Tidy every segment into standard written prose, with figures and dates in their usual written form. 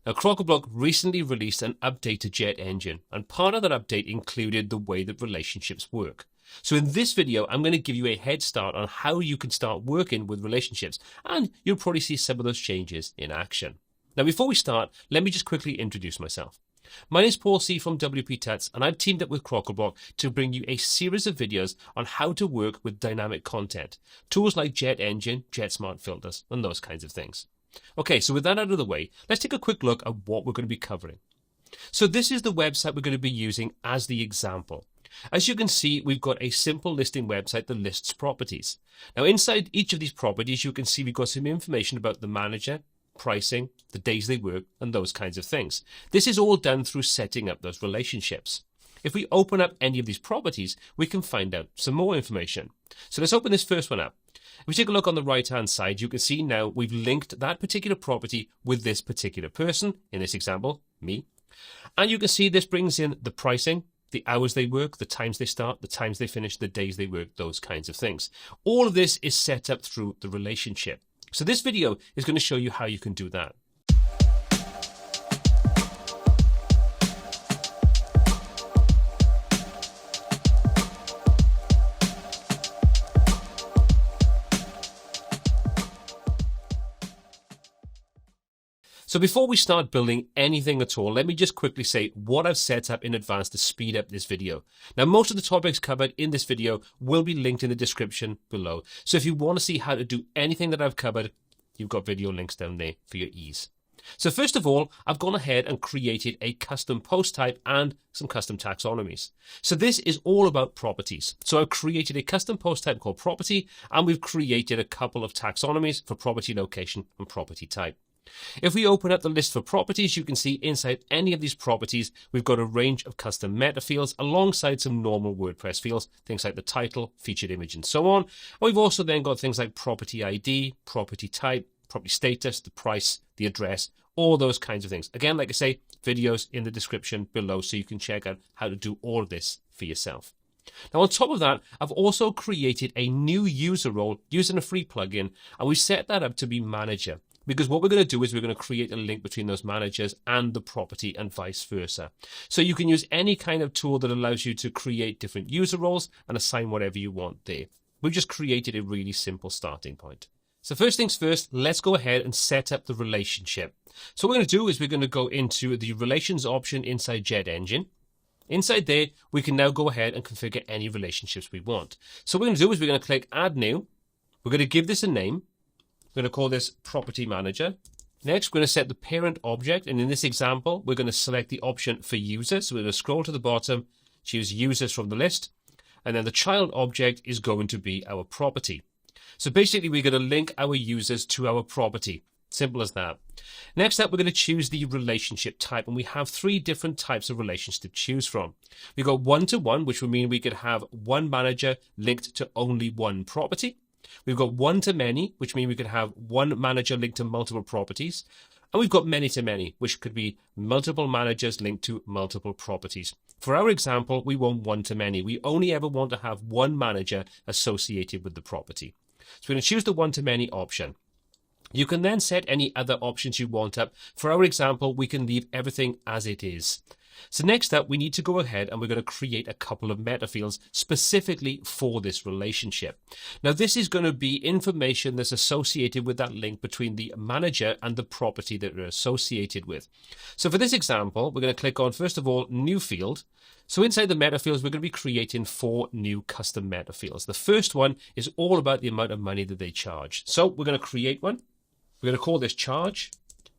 Now, Crocoblock recently released an update to JetEngine, and part of that update included the way that relationships work. So in this video, I'm going to give you a head start on how you can start working with relationships, and you'll probably see some of those changes in action. Now, before we start, let me just quickly introduce myself. My name is Paul C from WP Tuts, and I've teamed up with Crocoblock to bring you a series of videos on how to work with dynamic content, tools like JetEngine, JetSmart filters, and those kinds of things. Okay, so with that out of the way, let's take a quick look at what we're going to be covering. So this is the website we're going to be using as the example. As you can see, we've got a simple listing website that lists properties. Now, inside each of these properties, you can see we've got some information about the manager, pricing, the days they work, and those kinds of things. This is all done through setting up those relationships. If we open up any of these properties, we can find out some more information. So let's open this first one up. If we take a look on the right-hand side, you can see now we've linked that particular property with this particular person, in this example, me. And you can see this brings in the pricing, the hours they work, the times they start, the times they finish, the days they work, those kinds of things. All of this is set up through the relationship. So this video is going to show you how you can do that. So before we start building anything at all, let me just quickly say what I've set up in advance to speed up this video. Now, most of the topics covered in this video will be linked in the description below. So if you want to see how to do anything that I've covered, you've got video links down there for your ease. So first of all, I've gone ahead and created a custom post type and some custom taxonomies. So this is all about properties. So I've created a custom post type called property, and we've created a couple of taxonomies for property location and property type. If we open up the list for properties, you can see inside any of these properties, we've got a range of custom meta fields alongside some normal WordPress fields, things like the title, featured image, and so on. And we've also then got things like property ID, property type, property status, the price, the address, all those kinds of things. Again, like I say, videos in the description below so you can check out how to do all of this for yourself. Now, on top of that, I've also created a new user role using a free plugin, and we set that up to be manager. Because what we're going to do is we're going to create a link between those managers and the property and vice versa. So you can use any kind of tool that allows you to create different user roles and assign whatever you want there. We've just created a really simple starting point. So first things first, let's go ahead and set up the relationship. So what we're going to do is we're going to go into the relations option inside JetEngine. Inside there, we can now go ahead and configure any relationships we want. So what we're going to do is we're going to click Add New. We're going to give this a name. We're going to call this Property Manager. Next, we're going to set the parent object. And in this example, we're going to select the option for users. So we're going to scroll to the bottom, choose users from the list. And then the child object is going to be our property. So basically, we're going to link our users to our property. Simple as that. Next up, we're going to choose the relationship type. And we have three different types of relationships to choose from. We've got one-to-one, which would mean we could have one manager linked to only one property. We've got one-to-many, which means we could have one manager linked to multiple properties. And we've got many-to-many, which could be multiple managers linked to multiple properties. For our example, we want one-to-many. We only ever want to have one manager associated with the property. So we're going to choose the one-to-many option. You can then set any other options you want up. For our example, we can leave everything as it is. So next up, we need to go ahead and we're going to create a couple of meta fields specifically for this relationship. Now, this is going to be information that's associated with that link between the manager and the property that we're associated with. So for this example, we're going to click on, first of all, New Field. So inside the meta fields, we're going to be creating 4 new custom meta fields. The first one is all about the amount of money that they charge. So we're going to create one. We're going to call this Charge.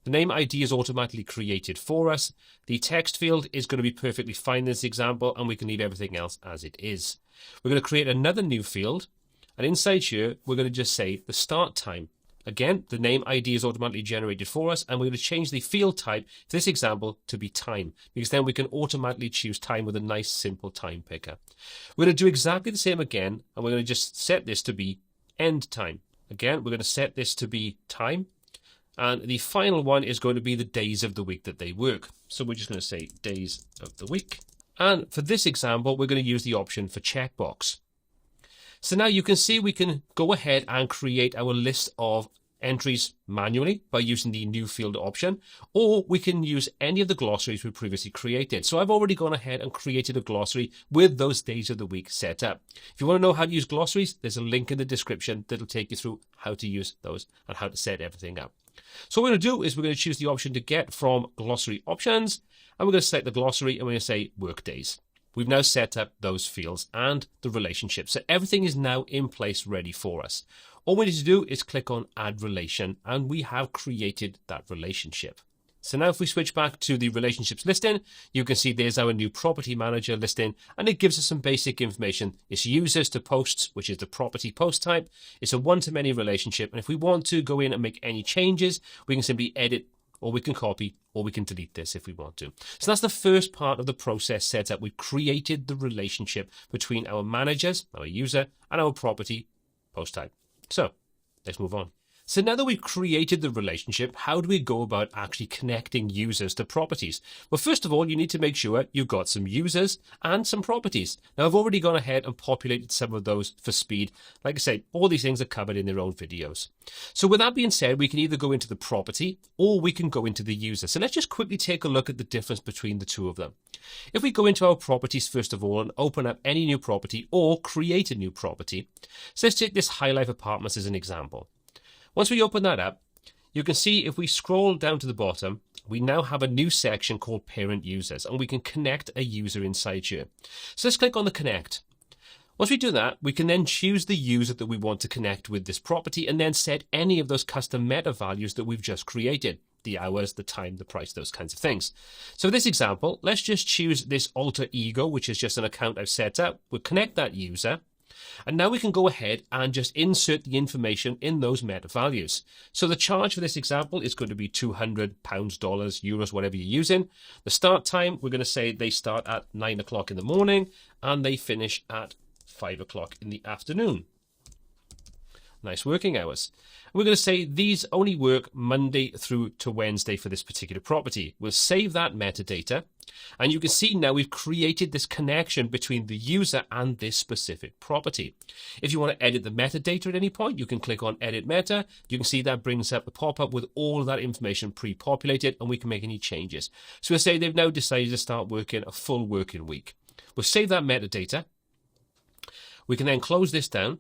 The name ID is automatically created for us. The text field is going to be perfectly fine in this example, and we can leave everything else as it is. We're going to create another new field, and inside here, we're going to just say the start time. Again, the name ID is automatically generated for us, and we're going to change the field type, for this example, to be time, because then we can automatically choose time with a nice simple time picker. We're going to do exactly the same again, and we're going to just set this to be end time. Again, we're going to set this to be time. And the final one is going to be the days of the week that they work. So we're just going to say days of the week. And for this example, we're going to use the option for checkbox. So now you can see we can go ahead and create our list of entries manually by using the new field option, or we can use any of the glossaries we previously created. So I've already gone ahead and created a glossary with those days of the week set up. If you want to know how to use glossaries, there's a link in the description that'll take you through how to use those and how to set everything up. So what we're going to do is we're going to choose the option to get from glossary options, and we're going to select the glossary and we're going to say workdays. We've now set up those fields and the relationships. So everything is now in place ready for us. All we need to do is click on add relation and we have created that relationship. So now if we switch back to the relationships listing, you can see there's our new property manager listing, and it gives us some basic information. It's users to posts, which is the property post type. It's a one-to-many relationship. And if we want to go in and make any changes, we can simply edit, or we can copy, or we can delete this if we want to. So that's the first part of the process set up. We've created the relationship between our managers, our user, and our property post type. So let's move on. So now that we've created the relationship, how do we go about actually connecting users to properties? Well, first of all, you need to make sure you've got some users and some properties. Now, I've already gone ahead and populated some of those for speed. Like I said, all these things are covered in their own videos. So with that being said, we can either go into the property or we can go into the user. So let's just quickly take a look at the difference between the two of them. If we go into our properties first of all and open up any new property or create a new property, so let's take this High Life Apartments as an example. Once we open that up, you can see if we scroll down to the bottom, we now have a new section called Parent Users, and we can connect a user inside here. So let's click on the Connect. Once we do that, we can then choose the user that we want to connect with this property and then set any of those custom meta values that we've just created. The hours, the time, the price, those kinds of things. So in this example, let's just choose this alter ego, which is just an account I've set up. We'll connect that user. And now we can go ahead and just insert the information in those meta values. So the charge for this example is going to be £200, dollars, euros, whatever you're using. The start time, we're going to say they start at 9 o'clock in the morning and they finish at 5 o'clock in the afternoon. Nice working hours. We're going to say these only work Monday through to Wednesday for this particular property. We'll save that metadata. And you can see now we've created this connection between the user and this specific property. If you want to edit the metadata at any point, you can click on Edit Meta. You can see that brings up a pop-up with all of that information pre-populated, and we can make any changes. So we'll say they've now decided to start working a full working week. We'll save that metadata. We can then close this down.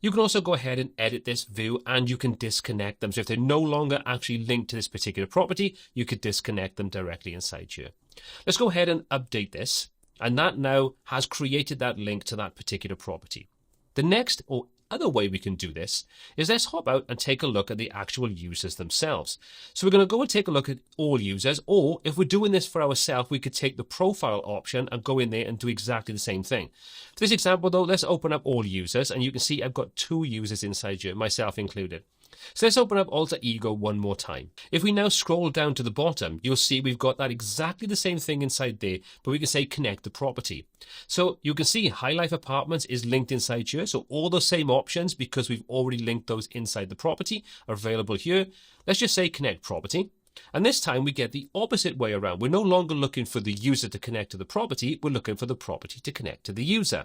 You can also go ahead and edit this view and you can disconnect them. So if they're no longer actually linked to this particular property, you could disconnect them directly inside here. Let's go ahead and update this. And that now has created that link to that particular property. The next or other way we can do this is let's hop out and take a look at the actual users themselves. So we're going to go and take a look at all users, or if we're doing this for ourselves, we could take the profile option and go in there and do exactly the same thing. For this example though, let's open up all users, and you can see I've got 2 users inside here, myself included. So let's open up Alter Ego one more time. If we now scroll down to the bottom, you'll see we've got that exactly the same thing inside there, but we can say connect the property. So you can see High Life Apartments is linked inside here. So all those same options, because we've already linked those inside the property, are available here. Let's just say connect property. And this time we get the opposite way around. We're no longer looking for the user to connect to the property. We're looking for the property to connect to the user.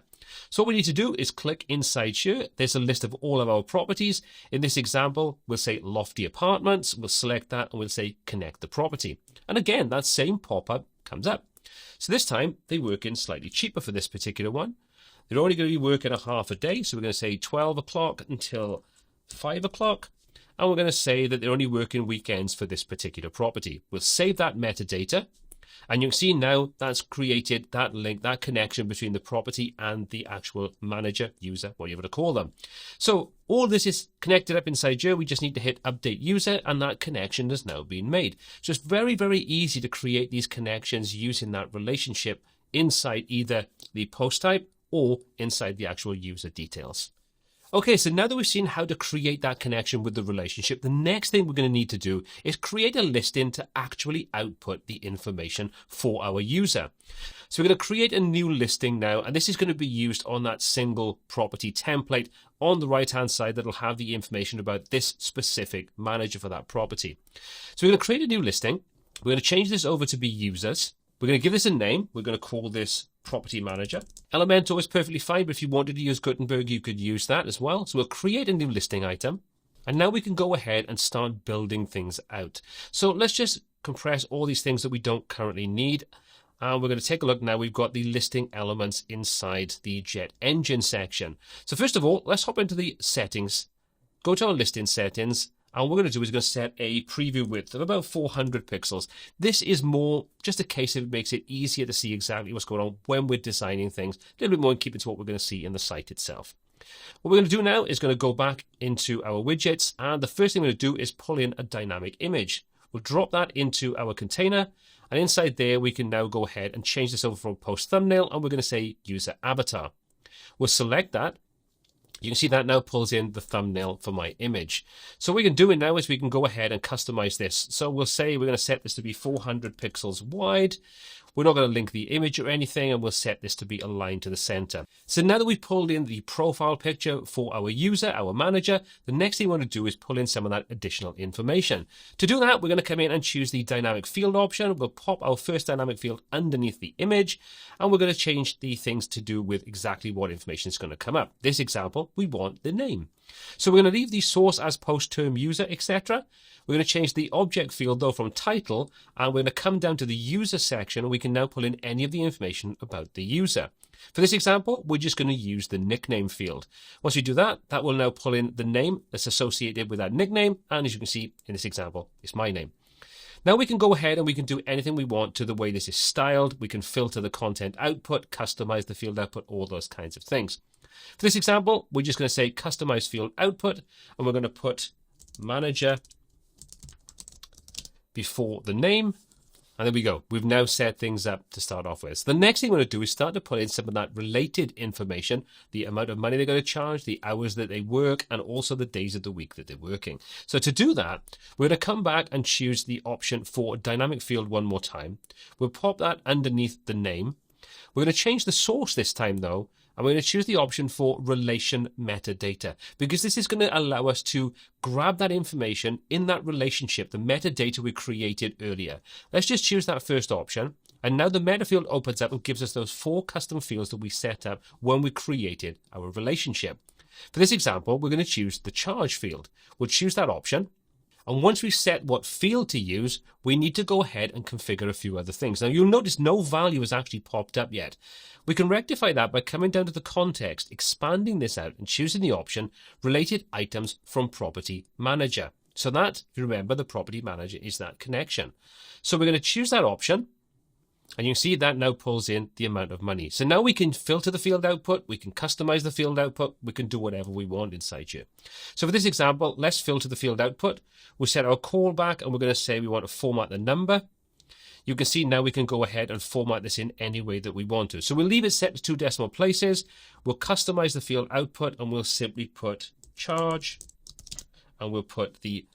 So what we need to do is click inside here. There's a list of all of our properties. In this example, we'll say Lofty Apartments. We'll select that and we'll say connect the property. And again, that same pop-up comes up. So this time they work in slightly cheaper for this particular one. They're only going to be working a half a day. So we're going to say 12 o'clock until 5 o'clock. And we're going to say that they're only working weekends for this particular property. We'll save that metadata. And you can see now that's created that link, that connection between the property and the actual manager, user, whatever you want to call them. So all this is connected up inside here. We just need to hit update user and that connection has now been made. So it's very, very easy to create these connections using that relationship inside either the post type or inside the actual user details. Okay, so now that we've seen how to create that connection with the relationship, the next thing we're going to need to do is create a listing to actually output the information for our user. So we're going to create a new listing now, and this is going to be used on that single property template on the right-hand side that'll have the information about this specific manager for that property. So we're going to create a new listing. We're going to change this over to be users. We're going to give this a name. We're going to call this Property Manager. Elementor is perfectly fine, but if you wanted to use Gutenberg, you could use that as well. So we'll create a new listing item. And now we can go ahead and start building things out. So let's just compress all these things that we don't currently need. And we're going to take a look now. We've got the listing elements inside the JetEngine section. So first of all, let's hop into the settings, go to our listing settings. And what we're going to do is going to set a preview width of about 400 pixels. This is more just a case of it makes it easier to see exactly what's going on when we're designing things. A little bit more and keep it to what we're going to see in the site itself. What we're going to do now is going to go back into our widgets. And the first thing we're going to do is pull in a dynamic image. We'll drop that into our container. And inside there, we can now go ahead and change this over from post thumbnail. And we're going to say user avatar. We'll select that. You can see that now pulls in the thumbnail for my image. So what we can do now is we can go ahead and customize this. So we'll say we're going to set this to be 400 pixels wide. We're not going to link the image or anything, and we'll set this to be aligned to the center. So now that we've pulled in the profile picture for our user, our manager, the next thing we want to do is pull in some of that additional information. To do that, we're going to come in and choose the dynamic field option. We'll pop our first dynamic field underneath the image, and we're going to change the things to do with exactly what information is going to come up. This example, we want the name. So we're going to leave the source as post term user, etc. We're going to change the object field though from title, and we're going to come down to the user section, and we can now pull in any of the information about the user. For this example, we're just going to use the nickname field. Once we do that, that will now pull in the name that's associated with that nickname, and as you can see in this example, it's my name. Now we can go ahead and we can do anything we want to the way this is styled. We can filter the content output, customize the field output, all those kinds of things. For this example, we're just going to say customize field output, and we're going to put manager before the name. And there we go. We've now set things up to start off with. So the next thing we're going to do is start to put in some of that related information, the amount of money they're going to charge, the hours that they work, and also the days of the week that they're working. So to do that, we're going to come back and choose the option for dynamic field one more time. We'll pop that underneath the name. We're going to change the source this time though, and we're going to choose the option for relation metadata, because this is going to allow us to grab that information in that relationship, the metadata we created earlier. Let's just choose that first option. And now the meta field opens up and gives us those 4 custom fields that we set up when we created our relationship. For this example, we're going to choose the charge field. We'll choose that option. And once we've set what field to use, we need to go ahead and configure a few other things. Now you'll notice no value has actually popped up yet. We can rectify that by coming down to the context, expanding this out and choosing the option related items from Property Manager. So that, if you remember, the Property Manager is that connection. So we're going to choose that option. And you can see that now pulls in the amount of money. So now we can filter the field output, we can customize the field output, we can do whatever we want inside here. So for this example, let's filter the field output. We'll set our callback and we're going to say we want to format the number. You can see now we can go ahead and format this in any way that we want to. So we'll leave it set to 2 decimal places. We'll customize the field output and we'll simply put charge, and we'll put the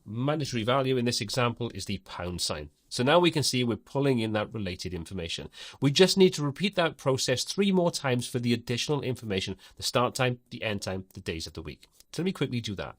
monetary value in this example is the £. So now we can see we're pulling in that related information. We just need to repeat that process 3 more times for the additional information, the start time, the end time, the days of the week. So let me quickly do that.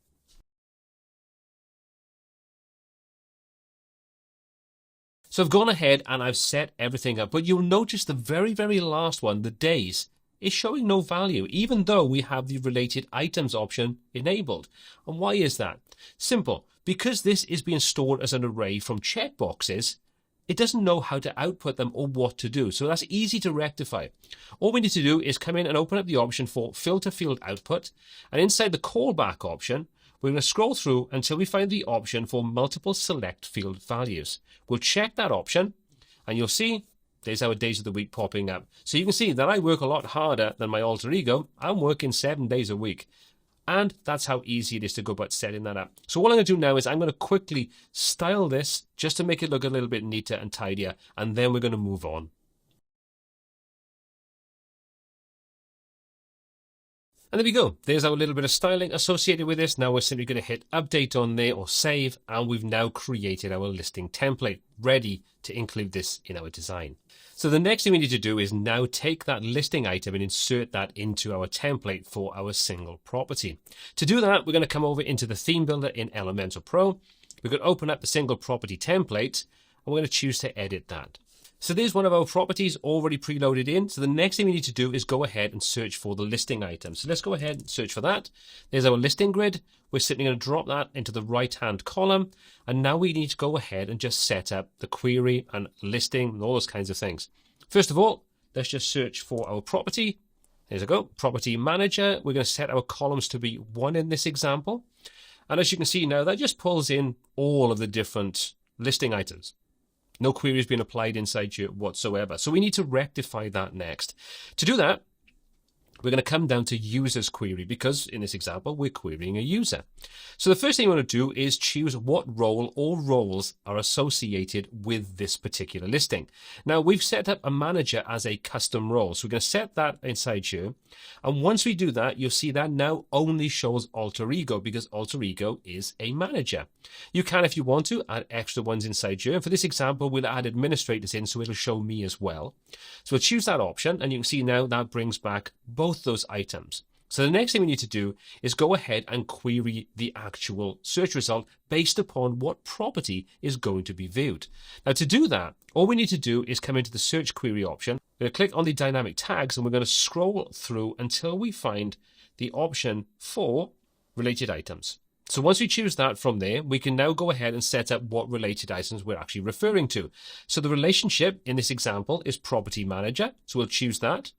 So I've gone ahead and I've set everything up, but you'll notice the very, very last one, the days, is showing no value, even though we have the related items option enabled. And why is that? Simple. Because this is being stored as an array from checkboxes, it doesn't know how to output them or what to do. So that's easy to rectify. All we need to do is come in and open up the option for filter field output. And inside the callback option, we're going to scroll through until we find the option for multiple select field values. We'll check that option and you'll see there's our days of the week popping up. So you can see that I work a lot harder than my alter ego. I'm working 7 days a week. And that's how easy it is to go about setting that up. So what I'm going to do now is I'm going to quickly style this just to make it look a little bit neater and tidier. And then we're going to move on. And there we go. There's our little bit of styling associated with this. Now we're simply going to hit update on there or save. And we've now created our listing template, ready to include this in our design. So the next thing we need to do is now take that listing item and insert that into our template for our single property. To do that, we're going to come over into the theme builder in Elementor Pro. We're going to open up the single property template and we're going to choose to edit that. So there's one of our properties already preloaded in. So the next thing we need to do is go ahead and search for the listing item. So let's go ahead and search for that. There's our listing grid. We're simply going to drop that into the right-hand column. And now we need to go ahead and just set up the query and listing and all those kinds of things. First of all, let's just search for our property. There we go, property manager. We're going to set our columns to be 1 in this example. And as you can see now, that just pulls in all of the different listing items. No query has been applied inside here whatsoever. So we need to rectify that next. To do that, we're going to come down to users query because in this example, we're querying a user. So the first thing we want to do is choose what role or roles are associated with this particular listing. Now we've set up a manager as a custom role. So we're going to set that inside here. And once we do that, you'll see that now only shows alter ego because alter ego is a manager. You can, if you want to, add extra ones inside here. And for this example, we'll add administrators in so it'll show me as well. So we'll choose that option and you can see now that brings back both those items. So the next thing we need to do is go ahead and query the actual search result based upon what property is going to be viewed. Now to do that, all we need to do is come into the search query option. We're going to click on the dynamic tags and we're going to scroll through until we find the option for related items. So once we choose that from there, we can now go ahead and set up what related items we're actually referring to. So the relationship in this example is property manager. So we'll choose that.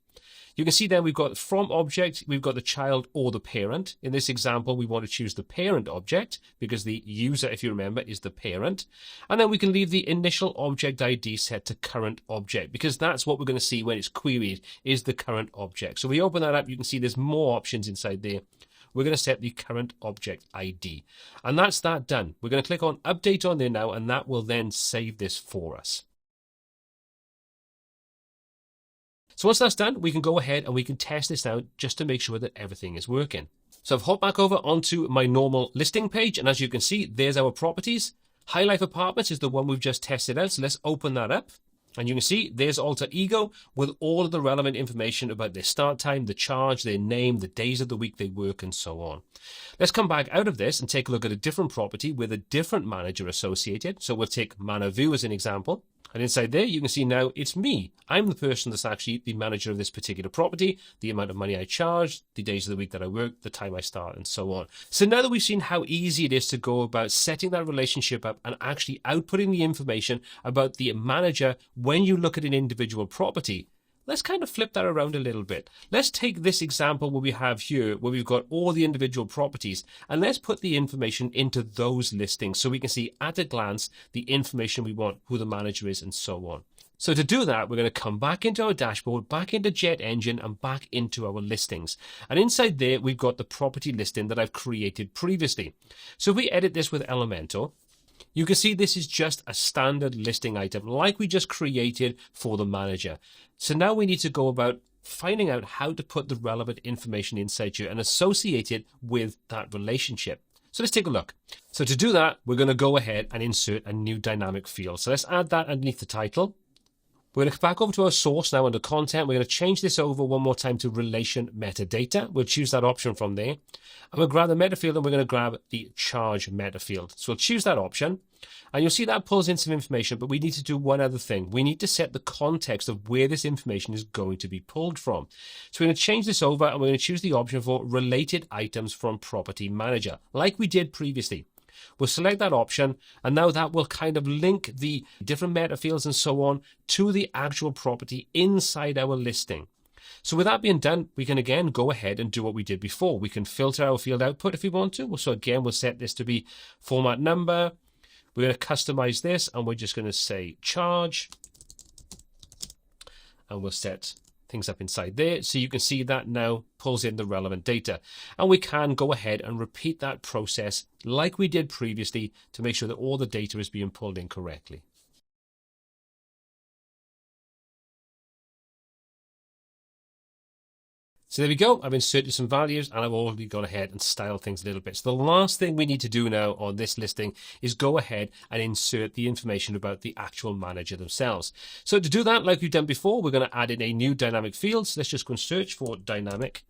You can see then we've got from object, we've got the child or the parent. In this example, we want to choose the parent object because the user, if you remember, is the parent. And then we can leave the initial object ID set to current object because that's what we're going to see when it's queried is the current object. So we open that up, you can see there's more options inside there. We're going to set the current object ID. And that's that done. We're going to click on update on there now and that will then save this for us. So once that's done, we can go ahead and we can test this out just to make sure that everything is working. So I've hopped back over onto my normal listing page. And as you can see, there's our properties. High Life Apartments is the one we've just tested out. So let's open that up. And you can see there's alter ego with all of the relevant information about their start time, the charge, their name, the days of the week they work, and so on. Let's come back out of this and take a look at a different property with a different manager associated. So we'll take Manor View as an example. And inside there, you can see now it's me. I'm the person that's actually the manager of this particular property, the amount of money I charge, the days of the week that I work, the time I start, and so on. So now that we've seen how easy it is to go about setting that relationship up and actually outputting the information about the manager when you look at an individual property, let's kind of flip that around a little bit. Let's take this example where we have here, where we've got all the individual properties, and let's put the information into those listings so we can see at a glance the information we want, who the manager is, and so on. So to do that, we're going to come back into our dashboard, back into JetEngine, and back into our listings. And inside there, we've got the property listing that I've created previously. So if we edit this with Elementor, you can see this is just a standard listing item like we just created for the manager. So now we need to go about finding out how to put the relevant information inside here and associate it with that relationship. So let's take a look. So to do that, we're going to go ahead and insert a new dynamic field. So let's add that underneath the title. We're going to come back over to our source now under content. We're going to change this over one more time to relation metadata. We'll choose that option from there. And we'll grab the meta field and we're going to grab the charge meta field. So we'll choose that option. And you'll see that pulls in some information, but we need to do one other thing. We need to set the context of where this information is going to be pulled from. So we're going to change this over and we're going to choose the option for related items from Property Manager, like we did previously. We'll select that option, and now that will kind of link the different meta fields and so on to the actual property inside our listing. So with that being done, we can again go ahead and do what we did before. We can filter our field output if we want to. So again, we'll set this to be format number. We're going to customize this, and we're just going to say charge, and we'll set things up inside there. So you can see that now pulls in the relevant data. And we can go ahead and repeat that process like we did previously to make sure that all the data is being pulled in correctly. So there we go. I've inserted some values and I've already gone ahead and styled things a little bit. So the last thing we need to do now on this listing is go ahead and insert the information about the actual manager themselves. So to do that, like we've done before, we're going to add in a new dynamic field. So let's just go and search for dynamic.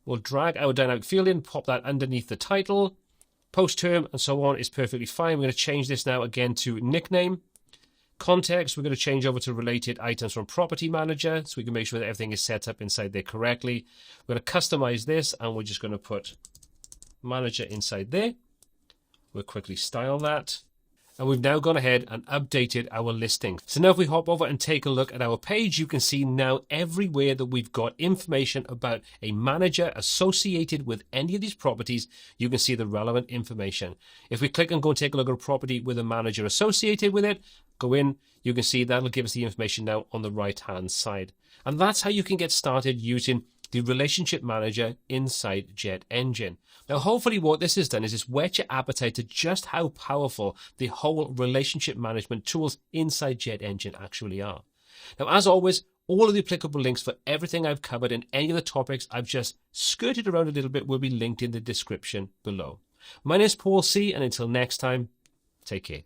We'll drag our dynamic field in, pop that underneath the title, post term, and so on is perfectly fine. We're going to change this now again to nickname. Context, we're going to change over to related items from Property Manager so we can make sure that everything is set up inside there correctly. We're going to customize this and we're just going to put Manager inside there. We'll quickly style that. And we've now gone ahead and updated our listing. So now if we hop over and take a look at our page, you can see now everywhere that we've got information about a manager associated with any of these properties, you can see the relevant information. If we click and go and take a look at a property with a manager associated with it, go in, you can see that'll give us the information now on the right-hand side. And that's how you can get started using the relationship manager inside JetEngine. Now, hopefully what this has done is it's whet your appetite to just how powerful the whole relationship management tools inside JetEngine actually are. Now, as always, all of the applicable links for everything I've covered and any of the topics I've just skirted around a little bit will be linked in the description below. My name is Paul C, and until next time, take care.